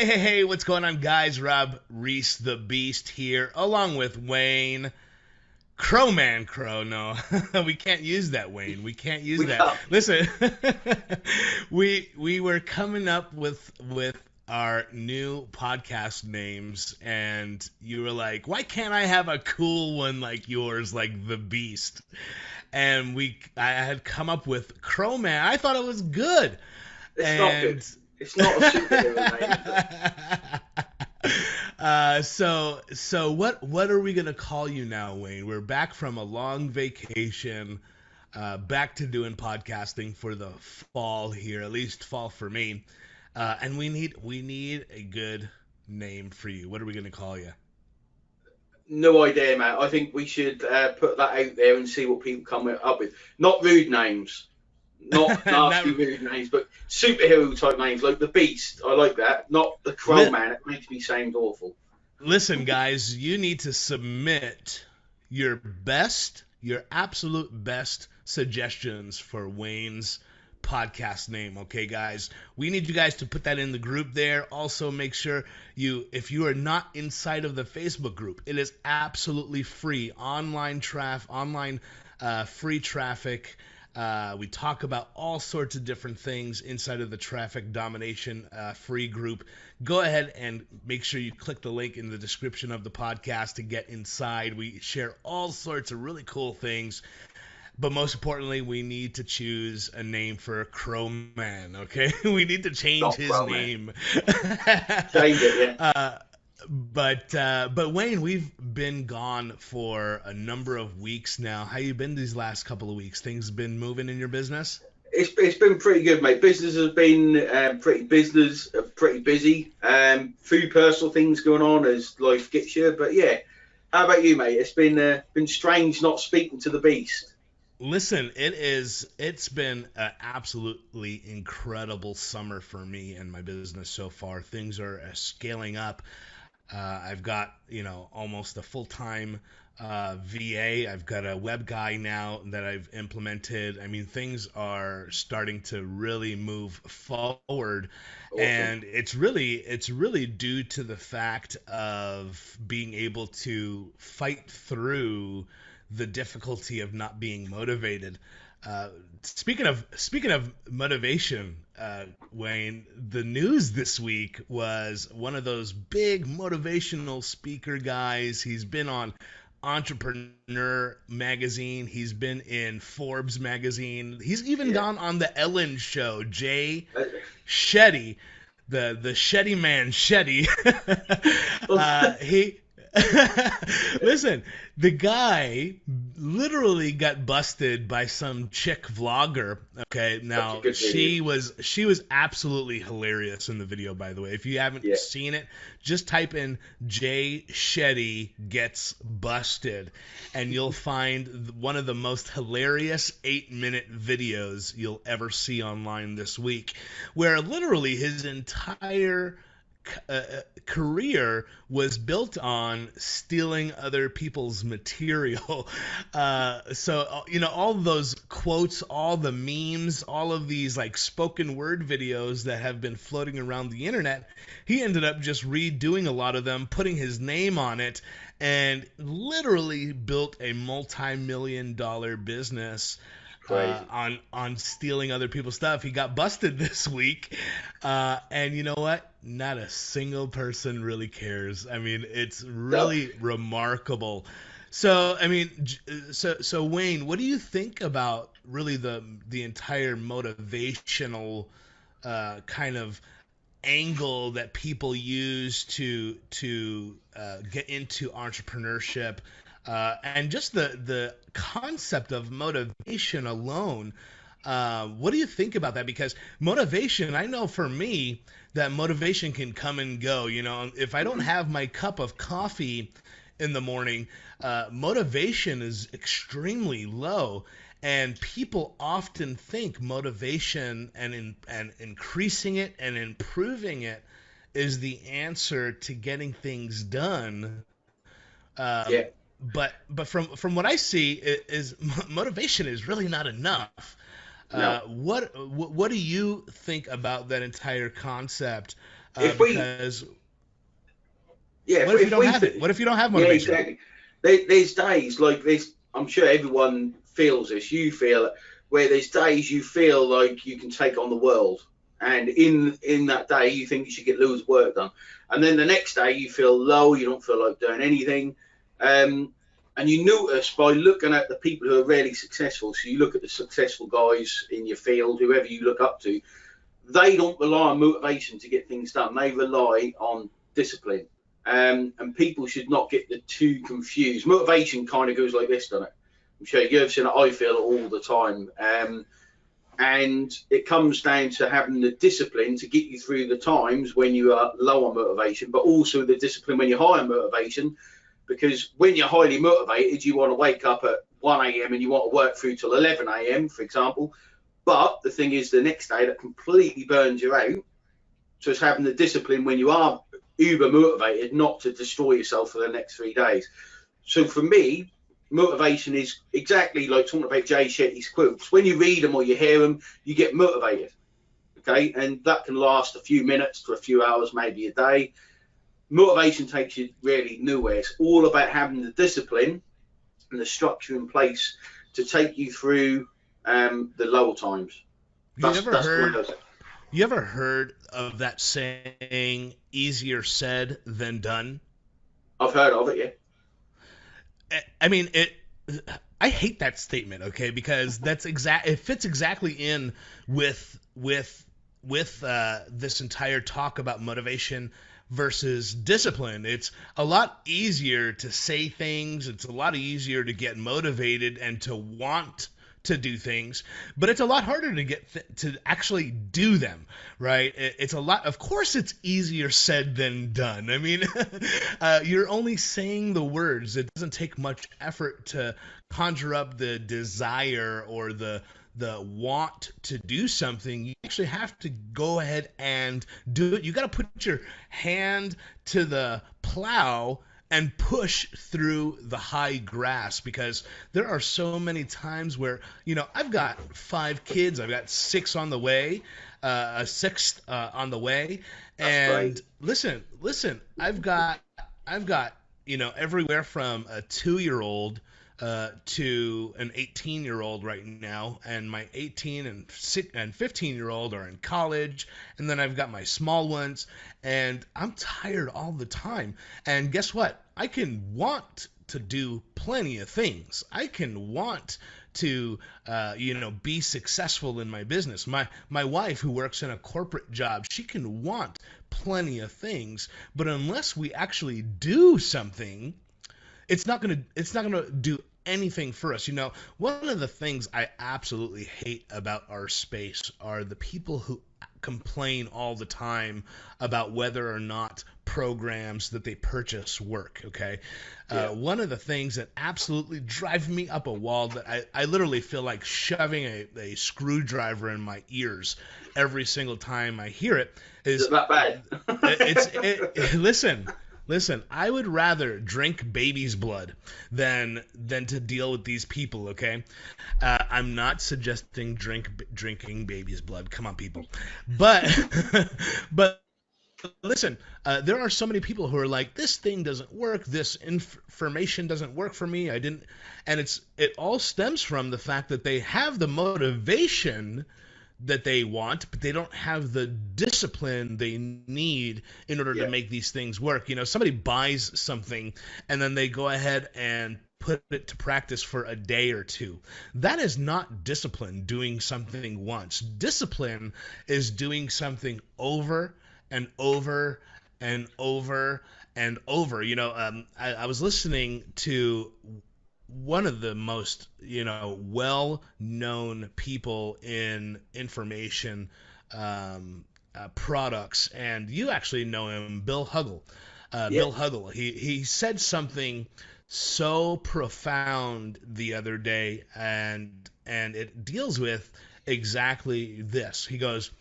Hey, what's going on, guys? Rob Reece, the Beast here, along with Wayne. Crowman Crow, no. We can't use that, Wayne. We can't use We that. can't. Listen, we were coming up with our new podcast names, and you were like, "Why can't I have a cool one like yours, like the Beast?" And I had come up with Crowman. I thought it was good, It's not good. and It's not a superhero name, is it? so what are we gonna call you now, Wayne? We're back from a long vacation, back to doing podcasting for the fall here, at least fall for me. And we need a good name for you. What are we gonna call you? No idea, mate. I think we should put that out there and see what people come up with. Not rude names, not nasty Not, rude names, but superhero type names like the Beast. I like that. Not the Crow li- Man. It makes me sound awful. Listen, guys, you need to submit your absolute best suggestions for Wayne's podcast name, okay, guys? We need you guys to put that in the group there. Also, make sure if you are not inside of the Facebook group, it is absolutely free. Online free traffic. We talk about all sorts of different things inside of the Traffic Domination free group. Go ahead and make sure you click the link in the description of the podcast to get inside. We share all sorts of really cool things. But most importantly, we need to choose a name for Crowman, okay? We need to change Not his Crow Man. name. Change it, yeah. But Wayne, we've been gone for a number of weeks now. How you been these last couple of weeks? Things been moving in your business? It's been pretty good, mate. Business has been pretty busy. Few personal things going on as life gets you, but yeah. How about you, mate? It's been strange not speaking to the Beast. Listen, it's been an absolutely incredible summer for me and my business so far. Things are scaling up. I've got, almost a full-time VA. I've got a web guy now that I've implemented. I mean, things are starting to really move forward, Awesome. and it's really due to the fact of being able to fight through the difficulty of not being motivated. Uh, speaking of motivation, Wayne, the news this week was one of those big motivational speaker guys. He's been on Entrepreneur magazine. He's been in Forbes magazine. He's even Yeah. gone on the Ellen show. Jay Shetty, the Shetty man Shetty. He listen, the guy literally got busted by some chick vlogger. Okay, Such a now good video. she was absolutely hilarious in the video, by the way. If you haven't Yeah. seen it, just type in Jay Shetty gets busted and you'll find one of the most hilarious 8-minute videos you'll ever see online this week, where literally his entire career was built on stealing other people's material. All those quotes, all the memes, all of these like spoken word videos that have been floating around the internet, he ended up just redoing a lot of them, putting his name on it, and literally built a multi-million-dollar business Crazy. on stealing other people's stuff. He got busted this week, and you know what? Not a single person really cares. I mean, it's No. really remarkable. So, I mean, so Wayne, what do you think about really the entire motivational kind of angle that people use to get into entrepreneurship, and just the concept of motivation alone. What do you think about that? Because motivation, I know for me that motivation can come and go. If I don't Mhm. have my cup of coffee in the morning, motivation is extremely low. And people often think motivation and increasing it and improving it is the answer to getting things done. Yeah. Um, but from what I see, is motivation is really not enough. No. What do you think about that entire concept? If we, because yeah, what if you if don't we, have it? What if you don't have yeah, motivation? exactly. There's days like this. I'm sure everyone feels this. You feel it, where there's days you feel like you can take on the world, and in that day you think you should get loads of work done, and then the next day you feel low. You don't feel like doing anything. And you notice by looking at the people who are really successful. So you look at the successful guys in your field, whoever you look up to, they don't rely on motivation to get things done. They rely on discipline. And people should not get the two confused. Motivation kind of goes like this, doesn't it? I'm sure you've seen it. I feel it all the time. And it comes down to having the discipline to get you through the times when you are low on motivation, but also the discipline when you're high on motivation. Because when you're highly motivated, you want to wake up at 1 a.m. and you want to work through till 11 a.m., for example. But the thing is, the next day that completely burns you out. So it's having the discipline when you are uber motivated not to destroy yourself for the next 3 days. So for me, motivation is exactly like talking about Jay Shetty's quotes. When you read them or you hear them, you get motivated. Okay. And that can last a few minutes to a few hours, maybe a day. Motivation takes you really nowhere. It's all about having the discipline and the structure in place to take you through the lower times. You ever That's the way I heard was. you ever heard of that saying, easier said than done? I've heard of it, yeah. I mean, I hate that statement, okay, because it fits exactly in with this entire talk about motivation versus discipline. It's a lot easier to say things. It's a lot easier to get motivated and to want to do things, but it's a lot harder to get to actually do them, right? It's a lot. Of course, it's easier said than done. I mean, you're only saying the words. It doesn't take much effort to conjure up the desire or the want to do something. You actually have to go ahead and do it. You got to put your hand to the plow and push through the high grass, because there are so many times where, I've got 5 kids, I've got 6 on the way, a sixth on the way, and listen, I've got everywhere from a 2-year-old to an 18-year-old right now, and my 18 and 15-year-old are in college, and then I've got my small ones, and I'm tired all the time. And guess what? I can want to do plenty of things. I can want to be successful in my business. My wife, who works in a corporate job, she can want plenty of things, but unless we actually do something, it's not gonna do anything for us. One of the things I absolutely hate about our space are the people who complain all the time about whether or not programs that they purchase work. Okay. Yeah. One of the things that absolutely drive me up a wall, that I literally feel like shoving a screwdriver in my ears every single time I hear it, Is it that bad? Listen, I would rather drink baby's blood than to deal with these people, okay? I'm not suggesting drinking baby's blood. Come on, people. But but listen, there are so many people who are like, this thing doesn't work, this information doesn't work for me. And it all stems from the fact that they have the motivation that they want, but they don't have the discipline they need in order to make these things work. Somebody buys something and then they go ahead and put it to practice for a day or two. That is not discipline, doing something once. Discipline is doing something over and over and over and over. I was listening to one of the most, well-known people in information products, and you actually know him, Bill Huggle. Bill Huggle. He said something so profound the other day, and it deals with exactly this. He goes,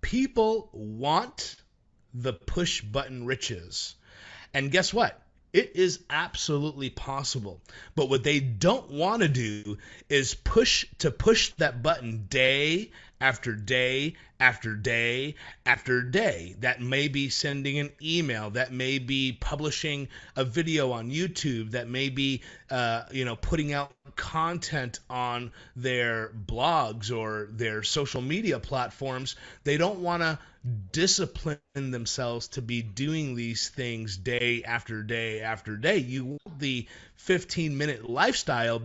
people want the push button riches. And guess what? It is absolutely possible. But what they don't want to do is push that button day after day after day after day. That may be sending an email. That may be publishing a video on YouTube. That may be, putting out content on their blogs or their social media platforms. They don't want to discipline themselves to be doing these things day after day after day. You want the 15-minute lifestyle,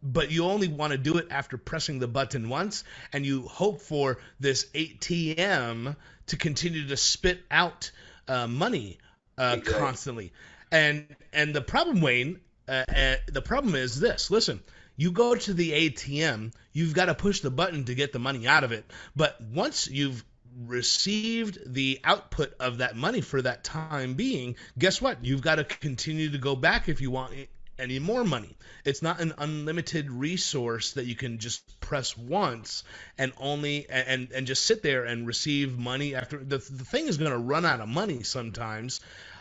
but you only want to do it after pressing the button once, and you hope for this ATM to continue to spit out money Exactly. constantly. And the problem, Wayne, the problem is this. Listen, you go to the ATM, you've got to push the button to get the money out of it. But once you've received the output of that money for that time being, guess what? You've got to continue to go back if you want any more money. It's not an unlimited resource that you can just press once and only and just sit there and receive money after the thing is going to run out of money sometimes.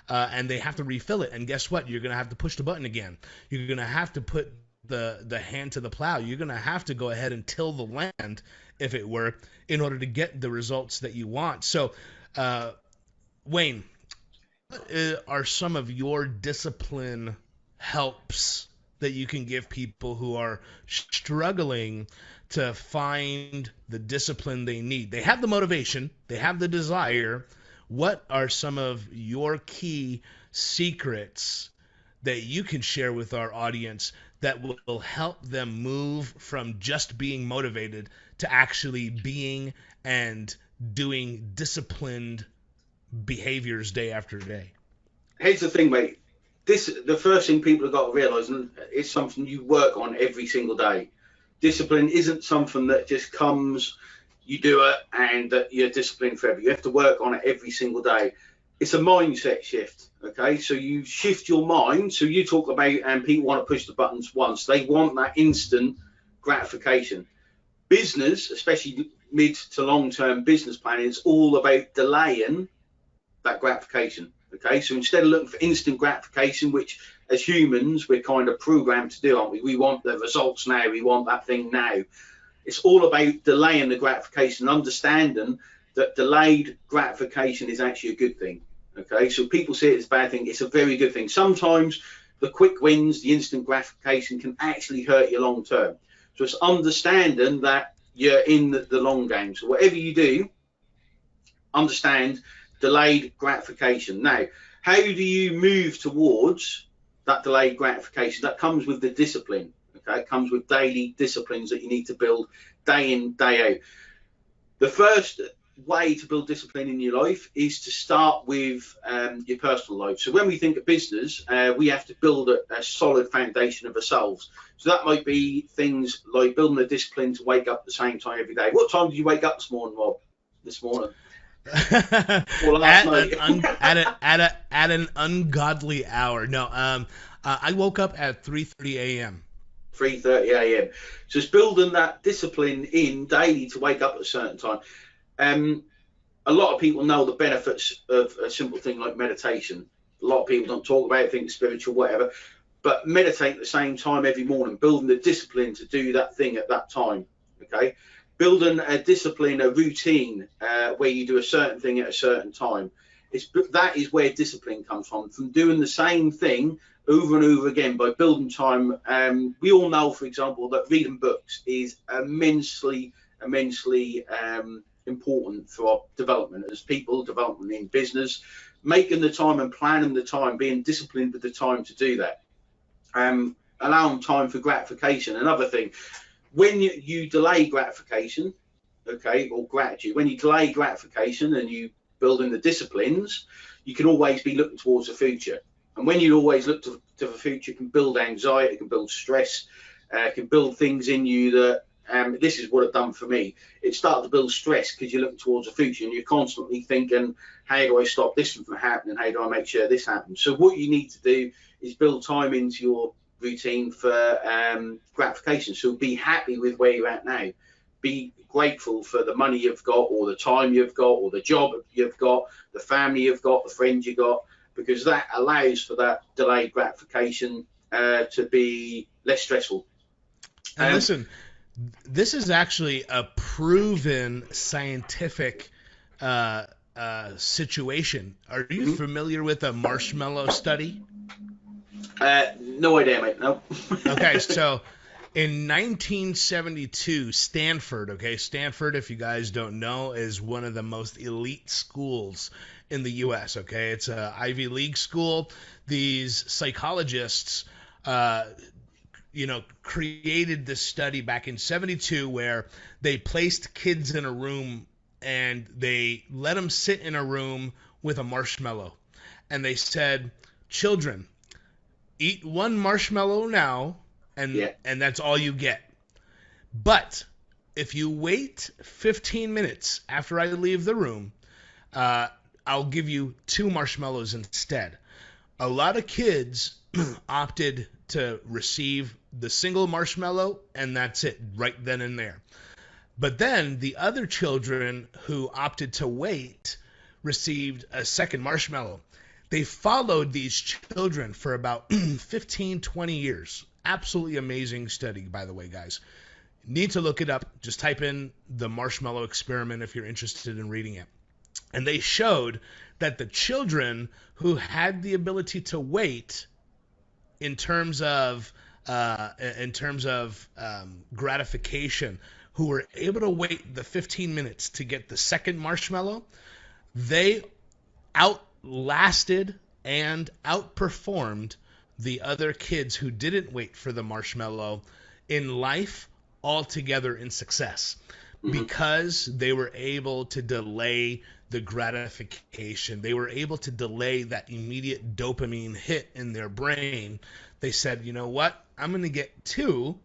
And they have to refill it, and guess what? You're going to have to push the button again. You're going to have to put the hand to the plow. You're going to have to go ahead and till the land, if it were, in order to get the results that you want. So, Wayne, what are some of your discipline helps that you can give people who are struggling to find the discipline they need? They have the motivation, they have the desire. What are some of your key secrets that you can share with our audience that will help them move from just being motivated to actually being and doing disciplined behaviors day after day? Here's the thing, mate. The first thing people have got to realise, and it's something you work on every single day. Discipline isn't something that just comes, you do it, and that you're disciplined forever. You have to work on it every single day. It's a mindset shift, okay? So you shift your mind. So you talk about, and people want to push the buttons once. They want that instant gratification. Business, especially mid to long-term business planning, is all about delaying that gratification. Okay, so instead of looking for instant gratification, which as humans we're kind of programmed to do, aren't we? We want the results now, we want that thing now. It's all about delaying the gratification, understanding that delayed gratification is actually a good thing. Okay, so people see it as a bad thing. It's a very good thing. Sometimes the quick wins, the instant gratification can actually hurt you long term. So it's understanding that you're in the long game. So whatever you do, understand delayed gratification. Now, how do you move towards that delayed gratification? That comes with the discipline. Okay, it comes with daily disciplines that you need to build day in, day out. The first way to build discipline in your life is to start with your personal life. So when we think of business, we have to build a solid foundation of ourselves. So that might be things like building the discipline to wake up at the same time every day. What time did you wake up this morning, Rob? This morning? At an ungodly hour. No, I woke up at 3:30 a.m. 3:30 a.m. So it's building that discipline in daily to wake up at a certain time. A lot of people know the benefits of a simple thing like meditation. A lot of people don't talk about it, think it's spiritual, whatever. But meditate at the same time every morning, building the discipline to do that thing at that time. Okay. Building a discipline, a routine where you do a certain thing at a certain time. That is where discipline comes from doing the same thing over and over again by building time. We all know, for example, that reading books is immensely important for our development as people, development in business, making the time and planning the time, being disciplined with the time to do that. Allowing time for gratification. Another thing, when you delay gratification, okay, or gratitude, when you delay gratification and you build in the disciplines, you can always be looking towards the future. And when you always look to the future, it can build anxiety, it can build stress, it can build things in you that, this is what it done for me. It started to build stress because you're looking towards the future and you're constantly thinking, how do I stop this from happening? How do I make sure this happens? So what you need to do is build time into your routine for gratification. So be happy with where you're at now. Be grateful for the money you've got, or the time you've got, or the job you've got, the family you've got, the friends you've got, because that allows for that delayed gratification to be less stressful. And listen, This is actually a proven scientific situation. Are you Mhm. familiar with a marshmallow study? No idea, mate. No. Okay, so in 1972, Stanford, okay, Stanford, if you guys don't know, is one of the most elite schools in the U.S., okay? It's a Ivy League school. These psychologists, uh, created this study back in 72 where they placed kids in a room and they let them sit in a room with a marshmallow. And they said, children, eat one marshmallow now, and Yeah. that's all you get. But if you wait 15 minutes after I leave the room, uh, I'll give you two marshmallows instead. A lot of kids opted to receive the single marshmallow, and that's it, right then and there. But then the other children who opted to wait received a second marshmallow. They followed these children for about 15, 20 years. Absolutely amazing study, by the way, guys. Need to look it up. Just type in the marshmallow experiment if you're interested in reading it. And they showed that the children who had the ability to wait in terms of gratification, who were able to wait the 15 minutes to get the second marshmallow, they outlasted and outperformed the other kids who didn't wait for the marshmallow in life altogether in success Mhm. because they were able to delay the gratification. They were able to delay that immediate dopamine hit in their brain. They said, you know what? I'm going to get two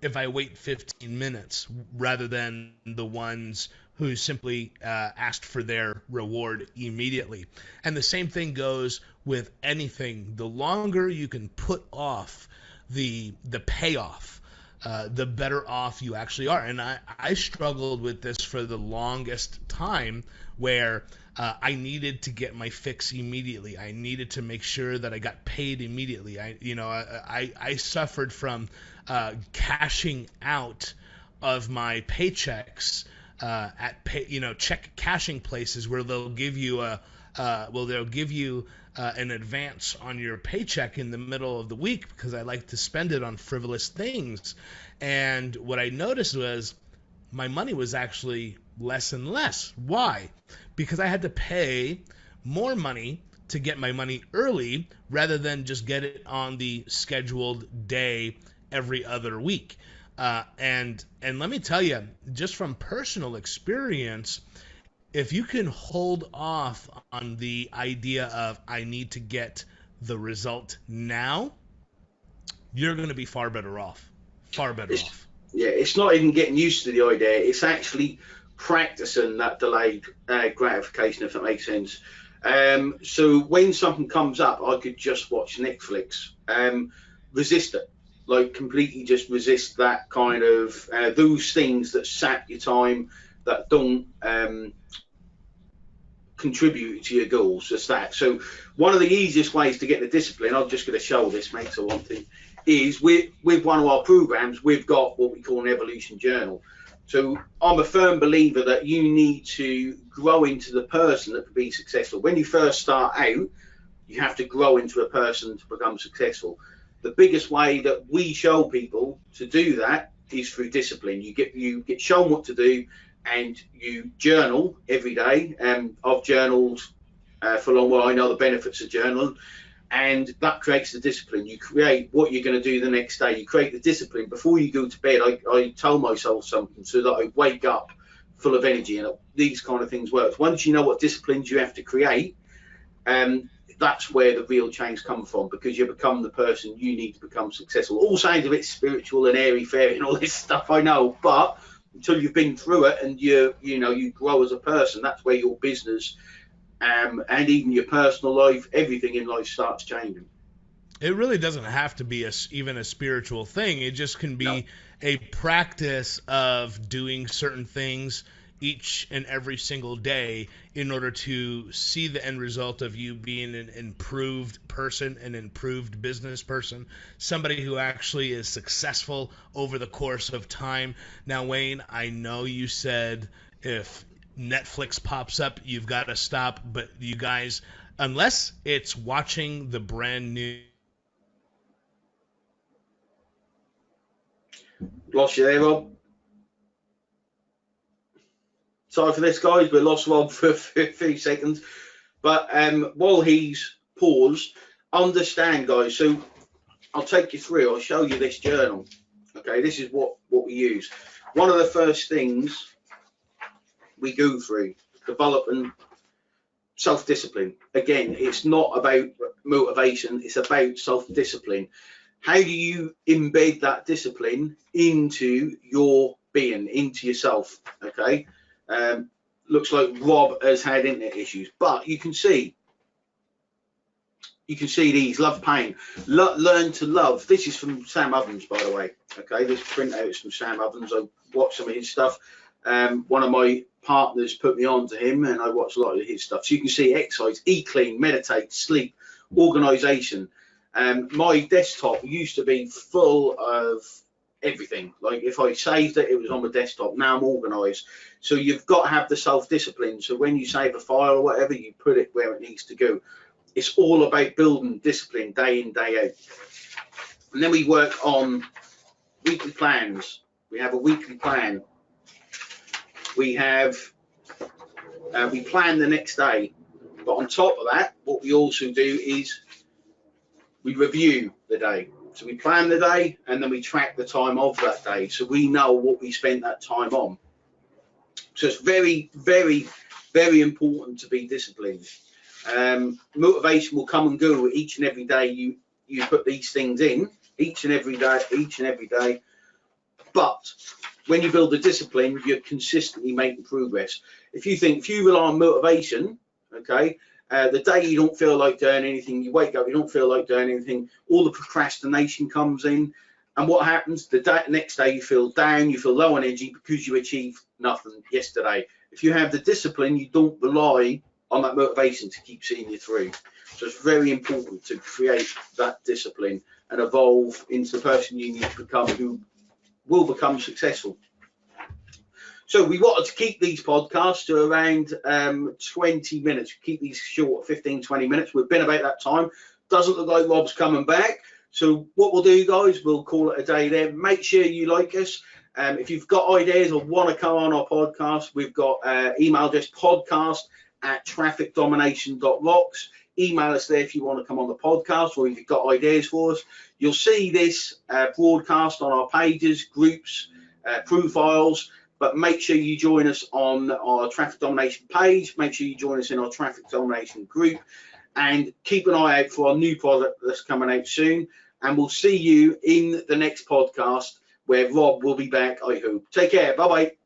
if I wait 15 minutes rather than the ones who simply asked for their reward immediately. And the same thing goes with anything. The longer you can put off the payoff, the better off you actually are. And I struggled with this for the longest time where I needed to get my fix immediately. I needed to make sure that I got paid immediately. I suffered from cashing out of my paychecks check cashing places where they'll give you an advance on your paycheck in the middle of the week because I like to spend it on frivolous things. And what I noticed was my money was actually less and less. Why? Because I had to pay more money to get my money early rather than just get it on the scheduled day every other week. And let me tell you, just from personal experience, if you can hold off on the idea of I need to get the result now, you're going to be far better off. Far better It's off. yeah. It's not even getting used to the idea. It's actually practicing that delayed gratification, if that makes sense. So when something comes up, I could just watch Netflix. Resist it, like completely just resist that kind of those things that sap your time, that don't contribute to your goals. Just that. So one of the easiest ways to get the discipline, I'm just going to show this, mate. So one thing is with one of our programs, we've got what we call an evolution journal. So I'm a firm believer that you need to grow into the person that can be successful. When you first start out, you have to grow into a person to become successful. The biggest way that we show people to do that is through discipline. You get shown what to do, and you journal every day. I've journaled for a long while. I know the benefits of journaling, and that creates the discipline. You create what you're going to do the next day. You create the discipline before you go to bed. I tell myself something so that I wake up full of energy, and these kind of things work. Once you know what disciplines you have to create, that's where the real change comes from, because you become the person you need to become successful. All sounds a bit spiritual and airy fairy and all this stuff, I know, but until you've been through it and you grow as a person, that's where your business and even your personal life, everything in life starts changing. It really doesn't have to be even a spiritual thing. It just can No. be a practice of doing certain things each and every single day in order to see the end result of you being an improved person, an improved business person, somebody who actually is successful over the course of time. Now, Wayne, I know you said if Netflix pops up, you've got to stop, but you guys, unless it's watching the brand new. Lost you there, Rob. Sorry for this, guys. We lost Rob for a few seconds. But while he's paused, understand, guys. So I'll take you through. I'll show you this journal. Okay, this is what we use. One of the first things we go through, developing self-discipline. Again, it's not about motivation. It's about self-discipline. How do you embed that discipline into your being, into yourself? Okay. Looks like Rob has had internet issues, but you can see these. Love pain, learn to love. This is from Sam Ovens, by the way. Okay, this printout is from Sam Ovens. I watched some of his stuff. One of my partners put me on to him, and I watched a lot of his stuff. So you can see exercise, eat clean, meditate, sleep, organization. My desktop used to be full of everything. Like if I saved it, it was on the desktop. Now I'm organized. So you've got to have the self-discipline. So when you save a file or whatever, you put it where it needs to go. It's all about building discipline day in, day out. And then we work on weekly plans. We have a weekly plan. We have we plan the next day. But on top of that, what we also do is we review the day. So we plan the day and then we track the time of that day. So we know what we spent that time on. So it's very, very, very important to be disciplined. Motivation will come and go each and every day. You put these things in each and every day. But when you build a discipline, you're consistently making progress. If you rely on motivation, okay, the day you don't feel like doing anything, you wake up, you don't feel like doing anything, all the procrastination comes in, and what happens? The next day you feel down, you feel low on energy because you achieved nothing yesterday. If you have the discipline, you don't rely on that motivation to keep seeing you through. So it's very important to create that discipline and evolve into the person you need to become, who will become successful. So we wanted to keep these podcasts to around 20 minutes, keep these short, 15, 20 minutes. We've been about that time. Doesn't look like Rob's coming back. So what we'll do, guys, we'll call it a day there. Make sure you like us. If you've got ideas or want to come on our podcast, we've got email address podcast@trafficdomination.rocks. Email us there if you want to come on the podcast or if you've got ideas for us. You'll see this broadcast on our pages, groups, profiles, but make sure you join us on our Traffic Domination page. Make sure you join us in our Traffic Domination group, and keep an eye out for our new product that's coming out soon. And we'll see you in the next podcast where Rob will be back, I hope. Take care. Bye-bye.